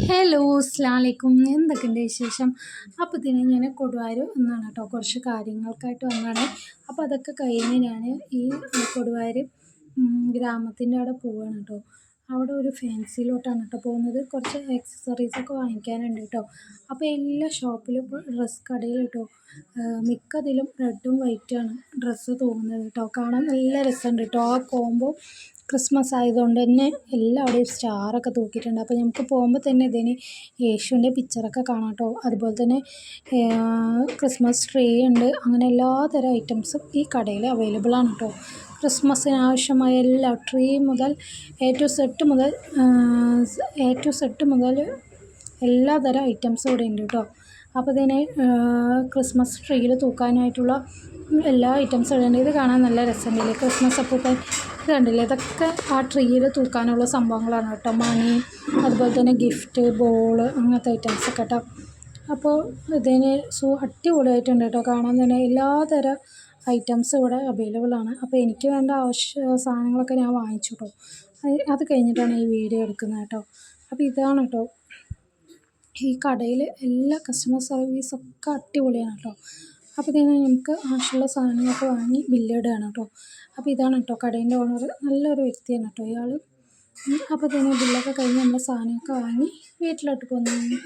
Hello അസ്സലാമലൈക്കും. എന്തൊക്കെയുണ്ട് വിശേഷം? അപ്പോൾ ഇതിന് ഞാൻ കൊടുവായൂർ എന്നാണ് കേട്ടോ, കുറച്ച് കാര്യങ്ങൾക്കായിട്ട് വന്നതാണ്. അപ്പോൾ അതൊക്കെ കഴിഞ്ഞ് ഞാൻ ഈ കൊടുവായൂർ ഗ്രാമത്തിൻ്റെ അവിടെ പോവുകയാണ് കേട്ടോ. അവിടെ ഒരു ഫാൻസിയിലോട്ടാണ് കേട്ടോ പോകുന്നത്. കുറച്ച് ആക്സസറീസൊക്കെ വാങ്ങിക്കാനുണ്ട് കേട്ടോ. അപ്പോൾ എല്ലാ ഷോപ്പിലും ഇപ്പോൾ ഡ്രസ്സ് കടയിൽ കേട്ടോ മിക്കതിലും റെഡും വൈറ്റാണ് ഡ്രസ്സ് തോന്നുന്നത് കേട്ടോ. കാണാൻ നല്ല രസമുണ്ട് കേട്ടോ. ആ കോംബോ ക്രിസ്മസ് ആയതുകൊണ്ട് തന്നെ എല്ലാവിടെയും സ്റ്റാറൊക്കെ തൂക്കിയിട്ടുണ്ട്. അപ്പോൾ നമുക്ക് പോകുമ്പോൾ തന്നെ ഇതിന് യേശുവിൻ്റെ പിക്ചറൊക്കെ കാണാം കേട്ടോ. അതുപോലെ തന്നെ ക്രിസ്മസ് ട്രീ ഉണ്ട്. അങ്ങനെ എല്ലാതരം ഐറ്റംസും ഈ കടയിൽ അവൈലബിൾ ആണ് കേട്ടോ. ക്രിസ്മസിന് ആവശ്യമായ എല്ലാ ട്രീ മുതൽ എ ടു സെറ്റ് മുതൽ എല്ലാതരം ഐറ്റംസും ഇവിടെ ഉണ്ട് കേട്ടോ. അപ്പോൾ ഇതിന് ക്രിസ്മസ് ട്രീയിൽ തൂക്കാനായിട്ടുള്ള എല്ലാ ഐറ്റംസും ഇവിടെ ഉണ്ട്. ഇത് കാണാൻ നല്ല രസമുണ്ടല്ലേ, ക്രിസ്മസ് അപ്പൂപ്പൻ. ഇത് കണ്ടില്ലേ, ഇതൊക്കെ ആ ട്രീയിൽ തൂക്കാനുള്ള സംഭവങ്ങളാണ് കേട്ടോ. മണി, അതുപോലെ തന്നെ ഗിഫ്റ്റ്, ബോള്, അങ്ങനത്തെ ഐറ്റംസൊക്കെ കേട്ടോ. അപ്പോൾ ഇതിന് അടിപൊളിയായിട്ടുണ്ട് കേട്ടോ. കാണാൻ തന്നെ എല്ലാതരം ഐറ്റംസ് ഇവിടെ അവൈലബിൾ ആണ്. അപ്പോൾ എനിക്ക് വേണ്ട സാധനങ്ങളൊക്കെ ഞാൻ വാങ്ങിച്ചു കേട്ടോ. അത് കഴിഞ്ഞിട്ടാണ് ഈ വീഡിയോ എടുക്കുന്നത് കേട്ടോ. അപ്പോൾ ഇതാണ് കേട്ടോ ഈ കടയിൽ എല്ലാ കസ്റ്റമർ സർവീസൊക്കെ അടിപൊളിയാണ് കേട്ടോ. അപ്പോൾ ഇതിന് നമുക്ക് ആവശ്യമുള്ള സാധനങ്ങളൊക്കെ വാങ്ങി ബില്ലിടുകയാണ് കേട്ടോ. അപ്പോൾ ഇതാണ് കേട്ടോ കടേൻ്റെ ഓണർ, നല്ലൊരു വ്യക്തിയാണ് കേട്ടോ ഇയാൾ. അപ്പോൾ ഇതിന് ബില്ലൊക്കെ കഴിഞ്ഞ് നമ്മൾ സാധനമൊക്കെ വാങ്ങി വീട്ടിലോട്ട് പോകുന്നു.